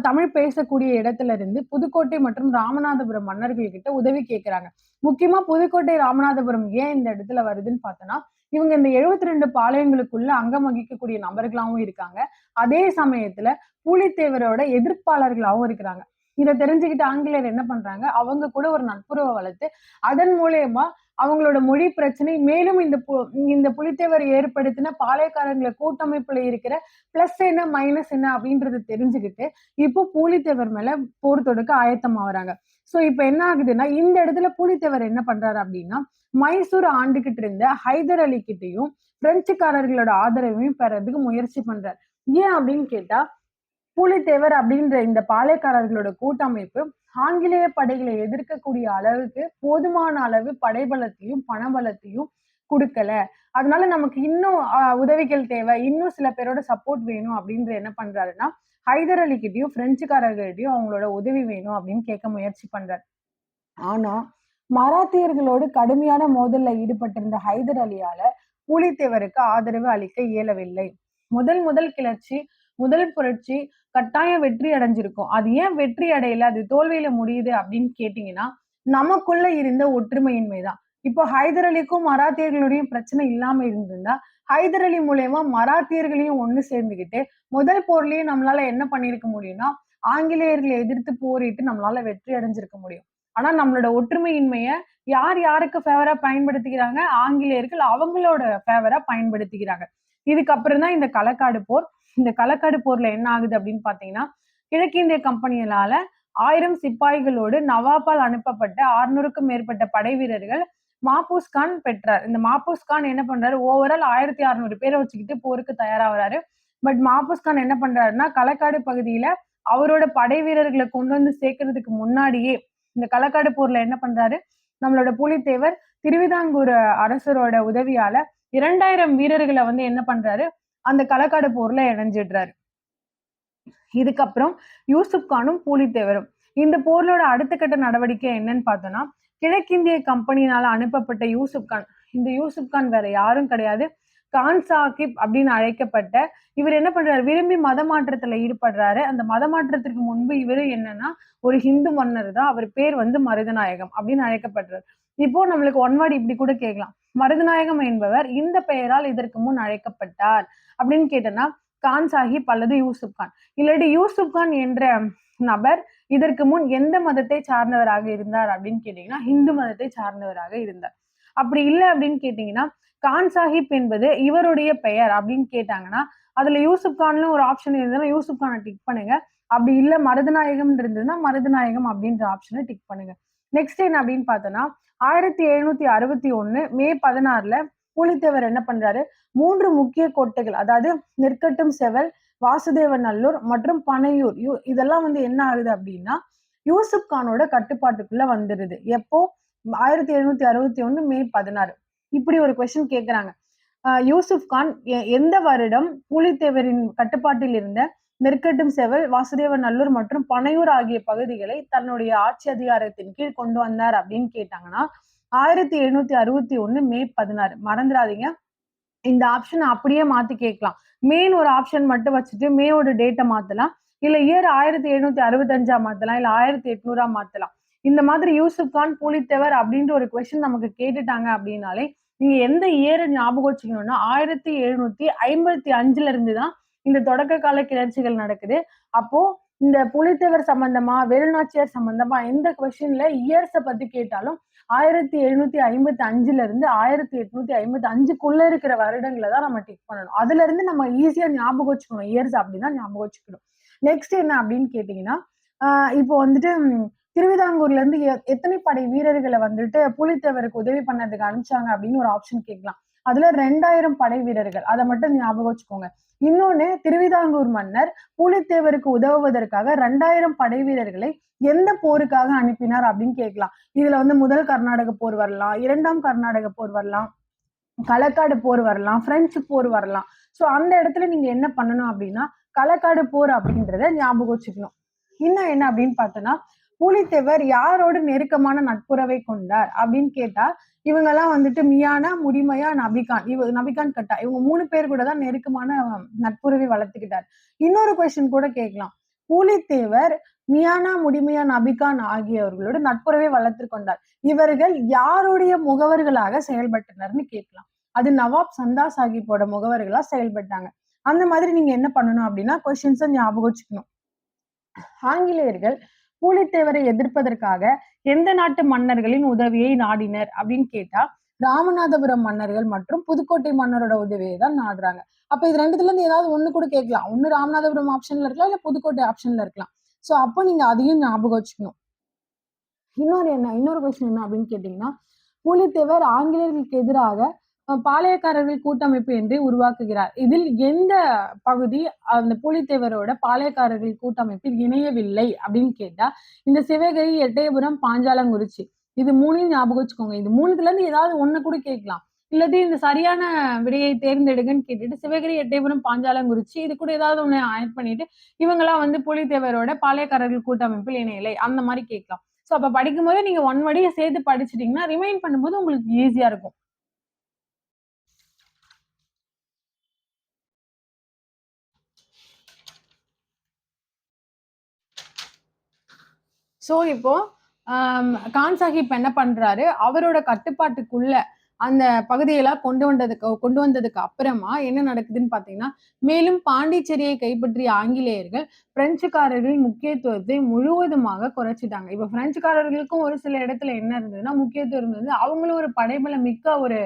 தமிழ் பேசக்கூடிய இடத்துல இருந்து புதுக்கோட்டை மற்றும் ராமநாதபுரம் மன்னர்கள் கிட்ட உதவி கேட்கிறாங்க. முக்கியமா புதுக்கோட்டை, ராமநாதபுரம் ஏன் இந்த இடத்துல வருதுன்னு பார்த்தோம்னா, இவங்க இந்த 72 பாளையங்களுக்குள்ள அங்கம் வகிக்கக்கூடிய நபர்களாவும் இருக்காங்க. அதே சமயத்துல பூலித்தேவரோட எதிர்ப்பாளர்களாவும் இருக்கிறாங்க. இத தெரிஞ்சுக்கிட்டு ஆங்கிலேயர் என்ன பண்றாங்க, அவங்க கூட ஒரு நட்புறவ வளர்த்து, அதன் மூலியமா அவங்களோட மொழி பிரச்சனை மேலும் இந்த புலித்தேவர் ஏற்படுத்தின பாளையக்காரங்கள கூட்டமைப்புல இருக்கிற பிளஸ் என்ன, மைனஸ் என்ன அப்படின்றத தெரிஞ்சுக்கிட்டு, இப்போ பூலித்தேவர் மேல போர் தொடுக்க ஆயத்தமாவறாங்க. சோ இப்ப என்ன ஆகுதுன்னா, இந்த இடத்துல பூலித்தேவர் என்ன பண்றாரு அப்படின்னா, மைசூர் ஆண்டுகிட்டு இருந்த ஹைதர் அலி கிட்டயும், பிரெஞ்சுக்காரர்களோட ஆதரவையும் பெறதுக்கு முயற்சி பண்றாரு. ஏன் அப்படின்னு கேட்டா, பூலித்தேவர் அப்படின்ற இந்த பாளையக்காரர்களோட கூட்டமைப்பு ஆங்கிலேய படைகளை எதிர்க்கக்கூடிய அளவுக்கு போதுமான அளவு படைபலத்தையும், பணபலத்தையும் குடுக்கல. அதனால நமக்கு இன்னும் உதவிகள் தேவை. இன்னும் சில பேரோட சப்போர்ட் வேணும் அப்படின்ற என்ன பண்றாருன்னா, ஹைதர் அலி கிட்டயும், பிரெஞ்சுக்காரர்கள்ட்டயும் அவங்களோட உதவி வேணும் அப்படின்னு கேட்க முயற்சி பண்றாரு. ஆனா, மராத்தியர்களோடு கடுமையான மோதல்ல ஈடுபட்டிருந்த ஹைதர் அலியால பூலித்தேவருக்கு ஆதரவு அளிக்க இயலவில்லை. முதல் கிளர்ச்சி, முதல் புரட்சி கட்டாயம் வெற்றி அடைஞ்சிருக்கும். அது ஏன் வெற்றி அடையல? அது தோல்வியில முடியுது அப்படின்னு கேட்டீங்கன்னா, நமக்குள்ள இருந்த ஒற்றுமையின்மை தான். இப்போ ஹைதர் அலிக்கும் மராத்தியர்களுடையும் பிரச்சனை இல்லாம இருந்திருந்தா, ஹைதர் அலி மூலியமா மராத்தியர்களையும் ஒண்ணு சேர்ந்துகிட்டு, முதல் போர்லயே நம்மளால என்ன பண்ணியிருக்க முடியும்னா, ஆங்கிலேயர்களை எதிர்த்து போரிட்டு நம்மளால வெற்றி அடைஞ்சிருக்க முடியும். ஆனா நம்மளோட ஒற்றுமையின்மைய யார் யாருக்கு ஃபேவரா பயன்படுத்திக்கிறாங்க? ஆங்கிலேயர்கள் அவங்களோட ஃபேவரா பயன்படுத்திக்கிறாங்க. இதுக்கப்புறம் தான் இந்த களக்காடு போர். இந்த களக்காடு போர்ல என்ன ஆகுது அப்படின்னு பார்த்தீங்கன்னா, கிழக்கிந்திய கம்பெனிகளால 1000 சிப்பாய்களோடு நவாப்பால் அனுப்பப்பட்ட 600க்கும் மேற்பட்ட படை வீரர்கள் மாபூஸ் கான் பெற்றார். இந்த மாபூஸ் கான் என்ன பண்றாரு? ஓவரால் 1600 பேர வச்சுக்கிட்டு போருக்கு தயாராகுறாரு. பட் மாபூஸ் கான் என்ன பண்றாருன்னா, களக்காடு பகுதியில அவரோட படை வீரர்களை கொண்டு வந்து சேர்க்கறதுக்கு முன்னாடியே இந்த களக்காடு போர்ல என்ன பண்றாரு, நம்மளோட புலித்தேவர் திருவிதாங்கூர் அரசரோட உதவியால 2000 வீரர்களை வந்து என்ன பண்றாரு, அந்த களக்காடு போர்ல இணைஞ்சிடுறாரு. இதுக்கப்புறம் யூசுப் கானும் பூலித்தேவரும் இந்த போர்லோட அடுத்த கட்ட நடவடிக்கை என்னன்னு பார்த்தோம்னா, கிழக்கிந்திய கம்பெனினால அனுப்பப்பட்ட யூசுப் கான், இந்த யூசுப் கான் வேற யாரும் கிடையாது, கான் சாஹிப் அப்படின்னு அழைக்கப்பட்ட இவர் என்ன பண்றாரு, விரும்பி மத மாற்றத்துல ஈடுபடுறாரு. அந்த மத மாற்றத்திற்கு முன்பு இவரு என்னன்னா ஒரு ஹிந்து மன்னர் தான். அவர் பேர் வந்து மருதநாயகம் அப்படின்னு அழைக்கப்படுறாரு. இப்போ நம்மளுக்கு ஒன் வேர்டு இப்படி கூட கேட்கலாம், மருதநாயகம் என்பவர் இந்த பெயரால் இதற்கு முன் அழைக்கப்பட்டார் அப்படின்னு கேட்டனா கான் சாஹிப் அல்லது யூசுப் கான், இல்லாட்டி யூசுப் கான் என்ற நபர் இதற்கு முன் எந்த மதத்தை சார்ந்தவராக இருந்தார் அப்படின்னு கேட்டீங்கன்னா ஹிந்து மதத்தை சார்ந்தவராக இருந்தார். அப்படி இல்லை அப்படின்னு கேட்டீங்கன்னா கான் சாஹிப் என்பது இவருடைய பெயர் அப்படின்னு கேட்டாங்கன்னா அதுல யூசுப் கான்ல ஒரு ஆப்ஷன் இருந்ததுன்னா யூசுப் கானை டிக் பண்ணுங்க. அப்படி இல்ல மருதநாயகம் இருந்ததுன்னா மருதநாயகம் அப்படின்ற ஆப்ஷனை டிக் பண்ணுங்க. நெக்ஸ்ட் என்ன அப்படின்னு பார்த்தோம்னா 1761 மே 16 பூலித்தேவர் என்ன பண்றாரு, 3 முக்கிய கோட்டைகள், அதாவது நெற்கட்டும் செவல், வாசுதேவநல்லூர் மற்றும் பனையூர், இதெல்லாம் வந்து என்ன ஆகுது அப்படின்னா யூசுப் கானோட கட்டுப்பாட்டுக்குள்ள வந்துருது. எப்போ, 1761 மே 16. இப்படி ஒரு கொஸ்டின் கேட்கிறாங்க. யூசுப் கான் எந்த வருடம் பூலித்தேவரின் கட்டுப்பாட்டில் இருந்த நெற்கட்டும் செவல், வாசுதேவநல்லூர் மற்றும் பனையூர் ஆகிய பகுதிகளை தன்னுடைய ஆட்சி அதிகாரத்தின் கீழ் கொண்டு வந்தார் அப்படின்னு கேட்டாங்கன்னா 1761 மே 16. மறந்துடாதீங்க, இந்த ஆப்ஷன் அப்படியே மாத்தி கேட்கலாம். மேன் ஒரு ஆப்ஷன் மட்டும் வச்சுட்டு மேயோட டேட்டை மாத்தலாம், இல்ல இயர் 1765 மாத்தலாம், இல்ல 1800 மாத்தலாம். இந்த மாதிரி யூசுப் கான் பூலித்தேவர் அப்படின்ற ஒரு கொஸ்டின் நமக்கு கேட்டுட்டாங்க அப்படின்னாலே நீங்க எந்த இயரை ஞாபகம் வச்சுக்கணும்னா 1755 இருந்துதான் இந்த தொடக்க கால கிளர்ச்சிகள் நடக்குது. அப்போ இந்த புலித்தேவர் சம்பந்தமா, வேலுநாச்சியார் சம்பந்தமா எந்த கொஸ்டின்ல இயர்ஸ பத்தி கேட்டாலும் 1755 இருந்து 1855 இருக்கிற வருடங்களை தான் நம்ம டிக் பண்ணணும். அதுல இருந்து நம்ம ஈஸியா ஞாபகம் வச்சுக்கணும், இயர்ஸ் அப்படிதான் ஞாபகம் வச்சுக்கணும். நெக்ஸ்ட் என்ன அப்படின்னு கேட்டீங்கன்னா, இப்போ வந்துட்டு திருவிதாங்கூர்ல இருந்து எத்தனை படை வீரர்களை வந்துட்டு புலித்தேவருக்கு உதவி பண்ணதுக்கு அனுப்பிச்சாங்க அப்படின்னு ஒரு ஆப்ஷன் கேட்கலாம். அதுல 2000 படை வீரர்கள், அதை மட்டும் ஞாபகம் வச்சுக்கோங்க. இன்னொன்னு, திருவிதாங்கூர் மன்னர் பூலித்தேவருக்கு உதவுவதற்காக 2000 படை வீரர்களை எந்த போருக்காக அனுப்பினார் அப்படின்னு கேட்கலாம். இதுல வந்து முதல் கர்நாடக போர் வரலாம், இரண்டாம் கர்நாடக போர் வரலாம், களக்காடு போர் வரலாம், பிரெஞ்சு போர் வரலாம். சோ அந்த இடத்துல நீங்க என்ன பண்ணணும் அப்படின்னா களக்காடு போர் அப்படின்றத ஞாபகம் வச்சுக்கணும். இன்னும் என்ன அப்படின்னு பார்த்தோம்னா பூலித்தேவர் யாரோடு நெருக்கமான நட்புறவை கொண்டார் அப்படின்னு கேட்டா இவங்க எல்லாம் வந்துட்டு மியானா, முடிமையா, நபிகான், நபிகான் கட்டா, இவங்க 3 பேர் கூட தான் நெருக்கமான நட்புறவை வளர்த்துக்கிட்டார். இன்னொரு கொஸ்டின் கூட கேட்கலாம், பூலித்தேவர் மியானா, முடிமையா, நபிகான் ஆகியவர்களோடு நட்புறவை வளர்த்து கொண்டார், இவர்கள் யாருடைய முகவர்களாக செயல்பட்டனர்னு கேட்கலாம். அது நவாப் சந்தா சாஹிப்போட முகவர்களா செயல்பட்டாங்க. அந்த மாதிரி நீங்க என்ன பண்ணணும் அப்படின்னா கொஸ்டின்ஸை ஞாபகம் வச்சுக்கணும். ஆங்கிலேயர்கள் பூலித்தேவரை எதிர்ப்பதற்காக எந்த நாட்டு மன்னர்களின் உதவியை நாடினர் அப்படின்னு கேட்டா ராமநாதபுரம் மன்னர்கள் மற்றும் புதுக்கோட்டை மன்னரோட உதவியை தான் நாடுறாங்க. அப்ப இது ரெண்டுத்துல இருந்து ஏதாவது ஒண்ணு கூட கேட்கலாம். ஒண்ணு ராமநாதபுரம் ஆப்ஷன்ல இருக்கலாம், இல்ல புதுக்கோட்டை ஆப்ஷன்ல இருக்கலாம். சோ அப்போ நீங்க அதையும் ஞாபகம் வச்சுக்கணும். இன்னொரு கொஸ்டின் என்ன அப்படின்னு கேட்டீங்கன்னா, பூலித்தேவர் ஆங்கிலேயர்களுக்கு எதிராக பாளையக்காரர்கள் கூட்டமைப்பு என்று உருவாக்குகிறார். இதில் எந்த பகுதி அந்த பூலித்தேவரோட பாளையக்காரர்கள் கூட்டமைப்பில் இணையவில்லை அப்படின்னு கேட்டா இந்த சிவகிரி, எட்டயபுரம், பாஞ்சாலங்குறிச்சி, இது 3ஐயும் ஞாபகம் வச்சுக்கோங்க. இது 3த்துல இருந்து ஏதாவது ஒண்ணு கூட கேட்கலாம். இல்லாட்டி இந்த சரியான விடையை தேர்ந்தெடுங்கன்னு கேட்டுட்டு சிவகிரி, எட்டயபுரம், பாஞ்சாலங்குறிச்சி இது கூட ஏதாவது ஒண்ணு ஆட் பண்ணிட்டு இவங்கெல்லாம் வந்து புலித்தேவரோட பாளையக்காரர்கள் கூட்டமைப்பில் இணையலை அந்த மாதிரி கேட்கலாம். சோ அப்ப படிக்கும் போது நீங்க ஒன் வடியை சேர்த்து படிச்சிட்டீங்கன்னா ரிமைண்ட் பண்ணும்போது உங்களுக்கு ஈஸியா இருக்கும். சோ இப்போ கான் சாஹிப் என்ன பண்றாரு, அவரோட கட்டுப்பாட்டுக்குள்ள அந்த பகுதியெல்லாம் கொண்டு வந்ததுக்கு அப்புறமா என்ன நடக்குதுன்னு பாத்தீங்கன்னா மேலும் பாண்டிச்சேரியை கைப்பற்றிய ஆங்கிலேயர்கள் பிரெஞ்சுக்காரர்களின் முக்கியத்துவத்தை முழுவதுமாக குறைச்சிட்டாங்க. இப்ப பிரெஞ்சுக்காரர்களுக்கும் ஒரு சில இடத்துல என்ன இருந்ததுன்னா முக்கியத்துவம் இருந்தது, அவங்களும் ஒரு படைபலம் மிக்க ஒரு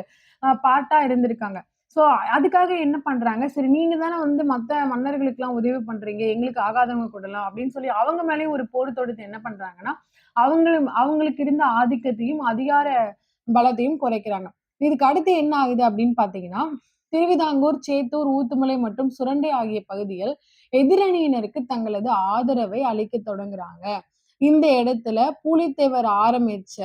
பார்ட்டா இருந்திருக்காங்க. சோ அதுக்காக என்ன பண்றாங்க, சரி நீங்க தானே வந்து மத்த மன்னர்களுக்கு எல்லாம் உதவி பண்றீங்க, எங்களுக்கு ஆகாதவங்க கூடலாம் அப்படின்னு சொல்லி அவங்க மேலேயும் ஒரு போர் தொடுத்து என்ன பண்றாங்கன்னா அவங்களுக்கு இருந்த ஆதிக்கத்தையும் அதிகார பலத்தையும் குறைக்கிறாங்க. இதுக்கு அடுத்து என்ன ஆகுது அப்படின்னு பாத்தீங்கன்னா திருவிதாங்கூர், சேத்தூர், ஊத்துமலை மற்றும் சுரண்டை ஆகிய பகுதிகள் எதிரணியினருக்கு தங்களது ஆதரவை அளிக்க தொடங்குறாங்க. இந்த இடத்துல பூலித்தேவர் ஆரம்பிச்ச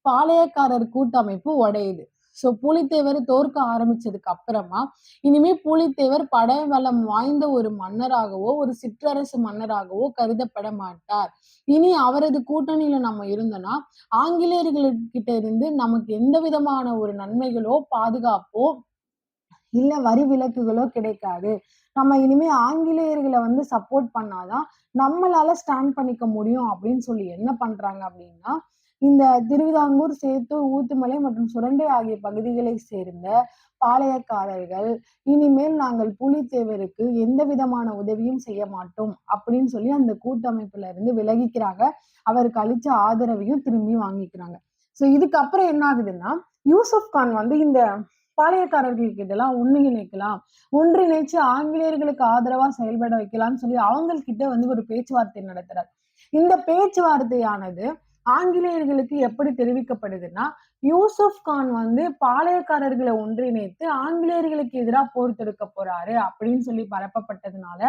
பாளையக்காரர் கூட்டமைப்பு உடையுது. ஸோ பூலித்தேவர் தோற்க ஆரம்பிச்சதுக்கு அப்புறமா இனிமே பூலித்தேவர் படைபலம் வாய்ந்த ஒரு மன்னராகவோ ஒரு சிற்றரசு மன்னராகவோ கருதப்பட மாட்டார். இனி அவரது கூட்டணியில நம்ம இருந்தோம்னா ஆங்கிலேயர்கள்கிட்ட இருந்து நமக்கு எந்த விதமான ஒரு நன்மைகளோ பாதுகாப்போ இல்ல வரி விலக்குகளோ கிடைக்காது. நம்ம இனிமே ஆங்கிலேயர்களை வந்து சப்போர்ட் பண்ணாதான் நம்மளால ஸ்டாண்ட் பண்ணிக்க முடியும் அப்படின்னு சொல்லி என்ன பண்றாங்க அப்படின்னா, இந்த திருவிதாங்கூர், சேத்தூர், ஊத்துமலை மற்றும் சுரண்டை ஆகிய பகுதிகளை சேர்ந்த பாளையக்காரர்கள் இனிமேல் நாங்கள் புலித்தேவருக்கு எந்த விதமான உதவியும் செய்ய மாட்டோம் அப்படின்னு சொல்லி அந்த கூட்டமைப்புல இருந்து விலகிக்கிறாங்க. அவருக்கு அளிச்ச ஆதரவையும் திரும்பி வாங்கிக்கிறாங்க. சோ இதுக்கப்புறம் என்ன ஆகுதுன்னா, யூசுப் கான் வந்து இந்த பாளையக்காரர்கள் கிட்ட எல்லாம் ஒன்றிணைச்சு ஆங்கிலேயர்களுக்கு ஆதரவா செயல்பட வைக்கலாம்னு சொல்லி அவங்கக்கிட்ட வந்து ஒரு பேச்சுவார்த்தை நடத்துறார். இந்த பேச்சுவார்த்தையானது ஆங்கிலேயர்களுக்கு எப்படி தெரிவிக்கப்படுதுன்னா, யூசுப் கான் வந்து பாளையக்காரர்களை ஒன்றிணைத்து ஆங்கிலேயர்களுக்கு எதிராக போர் தொடுக்க போறாரு அப்படின்னு சொல்லி பரப்பப்பட்டதுனால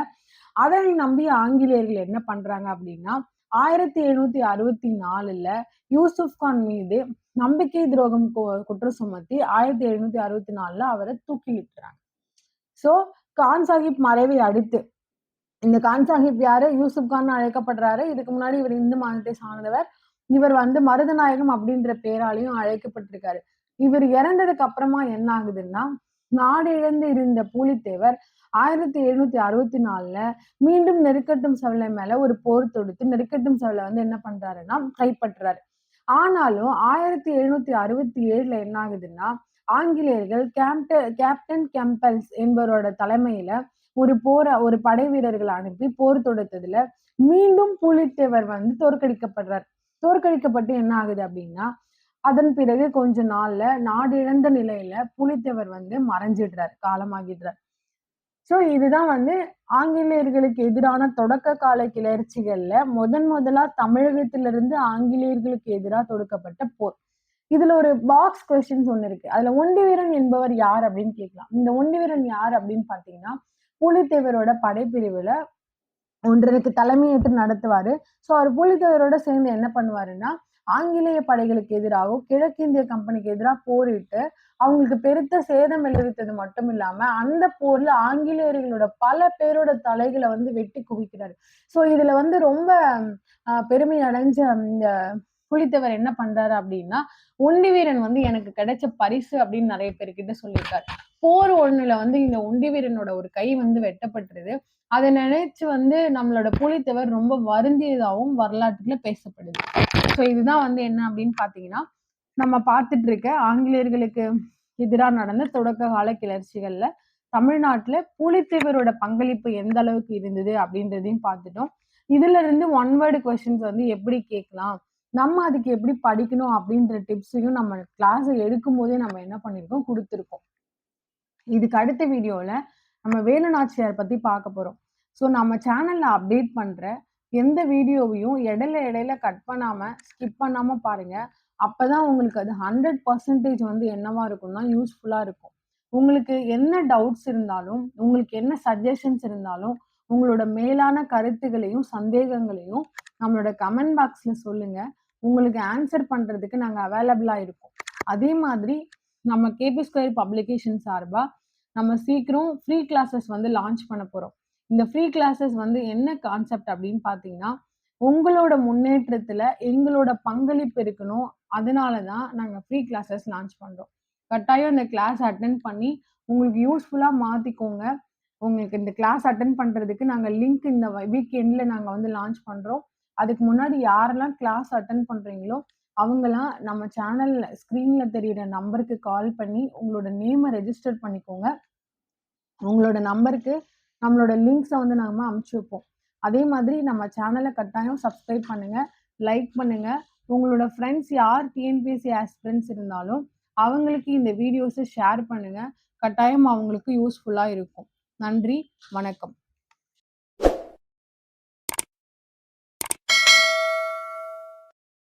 அதை நம்பி ஆங்கிலேயர்கள் என்ன பண்றாங்க அப்படின்னா 1764 யூசுப் கான் மீது நம்பிக்கை துரோகம் குற்றம் சுமத்தி 1764 அவரை தூக்கிலிட்டுறாங்க. சோ கான் சாஹிப் மறைவை அடுத்து இந்த கான் சாஹிப் யாரு? யூசுப் கான் அழைக்கப்படுறாரு. இதுக்கு முன்னாடி இவர் இந்து மதத்தை சார்ந்தவர். இவர் வந்து மருதநாயகம் அப்படின்ற பேராலையும் அழைக்கப்பட்டிருக்காரு. இவர் இறந்ததுக்கு அப்புறமா என்ன ஆகுதுன்னா, நாடு இழந்து இருந்த பூலித்தேவர் 1764 மீண்டும் நெருக்கட்டும் சவலை மேல ஒரு போர் தொடுத்து நெருக்கட்டும் சவலை வந்து என்ன பண்றாருன்னா கைப்பற்றுறாரு. ஆனாலும் 1767 என்ன ஆகுதுன்னா, ஆங்கிலேயர்கள் கேப்டன் கேம்பல்ஸ் என்பவரோட தலைமையில ஒரு படை வீரர்கள் அனுப்பி போர் தொடுத்ததுல மீண்டும் பூலித்தேவர் வந்து தோற்கடிக்கப்படுறார். தோற்கடிக்கப்பட்டு என்ன ஆகுது அப்படின்னா, அதன் பிறகு கொஞ்ச நாள்ல நாடு இழந்த நிலையில பூலித்தேவர் வந்து மறைஞ்சிடுறார், காலமாகிடுறார். சோ இதுதான் வந்து ஆங்கிலேயர்களுக்கு எதிரான தொடக்க கால கிளர்ச்சிகள்ல முதலா தமிழகத்திலிருந்து ஆங்கிலேயர்களுக்கு எதிராக தொடுக்கப்பட்ட போர். இதுல ஒரு பாக்ஸ் கொஸ்டின்ஸ் ஒண்ணு இருக்கு. அதுல ஒண்டிவீரன் என்பவர் யார் அப்படின்னு கேட்கலாம். இந்த ஒண்டிவீரன் யார் அப்படின்னு பாத்தீங்கன்னா, பூலித்தேவரோட படைப்பிரிவுல ஒன்றருக்கு தலைமையேற்று நடத்துவாரு. சோ அவர் பூலித்தேவரோட சேர்ந்து என்ன பண்ணுவாருன்னா, ஆங்கிலேய படைகளுக்கு எதிராகவும் கிழக்கிந்திய கம்பெனிக்கு எதிராக போரிட்டு அவங்களுக்கு பெருத்த சேதம் விளைவித்தது மட்டும் இல்லாம அந்த போர்ல ஆங்கிலேயர்களோட பல பேரோட தலைகளை வந்து வெட்டி குவிக்கிறாரு. சோ இதுல வந்து ரொம்ப பெருமை அடைஞ்ச இந்த புலித்தேவர் என்ன பண்றாரு அப்படின்னா, ஒண்டிவீரன் வந்து எனக்கு கிடைச்ச பரிசு அப்படின்னு நிறைய பேர்கிட்ட சொல்லியிருக்காரு. போர் ஒண்ணுல வந்து இந்த ஒண்டிவீரனோட ஒரு கை வந்து வெட்டப்பட்டுருது. அதை நினைச்சு வந்து நம்மளோட புலித்தேவர் ரொம்ப வருந்தியதாகவும் வரலாற்றுல பேசப்படுது. சோ இதுதான் வந்து என்ன அப்படின்னு பாத்தீங்கன்னா, நம்ம பார்த்துட்டு இருக்க ஆங்கிலேயர்களுக்கு எதிராக நடந்த தொடக்க கால கிளர்ச்சிகள்ல தமிழ்நாட்டுல புலித்தேவரோட பங்களிப்பு எந்த அளவுக்கு இருந்தது அப்படின்றதையும் பார்த்துட்டோம். இதுல இருந்து ஒன் வேர்டு கொஸ்டின்ஸ் வந்து எப்படி கேட்கலாம், நம்ம அதுக்கு எப்படி படிக்கணும் அப்படின்ற டிப்ஸையும் நம்ம கிளாஸ் எடுக்கும் போதே நம்ம என்ன பண்ணிருக்கோம் கொடுத்துருக்கோம். இதுக்கு அடுத்த வீடியோல நம்ம வேலு நாச்சியார் பத்தி பார்க்க போறோம். ஸோ நம்ம சேனல்ல அப்டேட் பண்ற எந்த வீடியோவையும் இடையில கட் பண்ணாம ஸ்கிப் பண்ணாம பாருங்க. அப்பதான் உங்களுக்கு அது 100% வந்து என்னவா இருக்கும்னா யூஸ்ஃபுல்லா இருக்கும். உங்களுக்கு என்ன டவுட்ஸ் இருந்தாலும், உங்களுக்கு என்ன சஜஷன்ஸ் இருந்தாலும், உங்களோட மேலான கருத்துகளையும் சந்தேகங்களையும் நம்மளோட கமெண்ட் பாக்ஸ்ல சொல்லுங்க. உங்களுக்கு ஆன்சர் பண்றதுக்கு நாங்க அவைலபிளா இருக்கோம். அதே மாதிரி நம்ம கேபி ஸ்கொயர் பப்ளிகேஷன் சார்பா நம்ம சீக்கிரம் ஃப்ரீ கிளாஸஸ் வந்து லான்ச் பண்ண போறோம். இந்த ஃப்ரீ கிளாஸஸ் வந்து என்ன கான்செப்ட் அப்படின்னு பார்த்தீங்கன்னா, உங்களோட முன்னேற்றத்துல எங்களோட பங்களிப்பு இருக்கணும். அதனாலதான் நாங்க ஃப்ரீ கிளாஸஸ் லான்ச் பண்றோம். கட்டாயம் இந்த கிளாஸ் அட்டென்ட் பண்ணி உங்களுக்கு யூஸ்ஃபுல்லா மாத்திக்கோங்க. உங்களுக்கு இந்த கிளாஸ் அட்டென்ட் பண்றதுக்கு நாங்க லிங்க் இந்த வீக் எண்ட்ல நாங்க வந்து லான்ச் பண்றோம். அதுக்கு முன்னாடி யாரெல்லாம் கிளாஸ் அட்டென்ட் பண்றீங்களோ அவங்கலாம் நம்ம சேனல்ல ஸ்கிரீன்ல தெரியிற நம்பருக்கு கால் பண்ணி உங்களோட நேமை ரெஜிஸ்டர் பண்ணிக்கோங்க. உங்களோட நம்பருக்கு நம்மளோட லிங்க்ஸை வந்து நாம அனுப்பிச்சு வைப்போம். அதே மாதிரி நம்ம சேனலை கட்டாயம் சப்ஸ்கிரைப் பண்ணுங்க, லைக் பண்ணுங்க. உங்களோட ஃப்ரெண்ட்ஸ் யார் டிஎன்பிஎஸ்சி ஆஸ்பிரண்ட்ஸ் இருந்தாலும் அவங்களுக்கு இந்த வீடியோஸை ஷேர் பண்ணுங்க. கட்டாயம் அவங்களுக்கு யூஸ்ஃபுல்லா இருக்கும். நன்றி, வணக்கம்.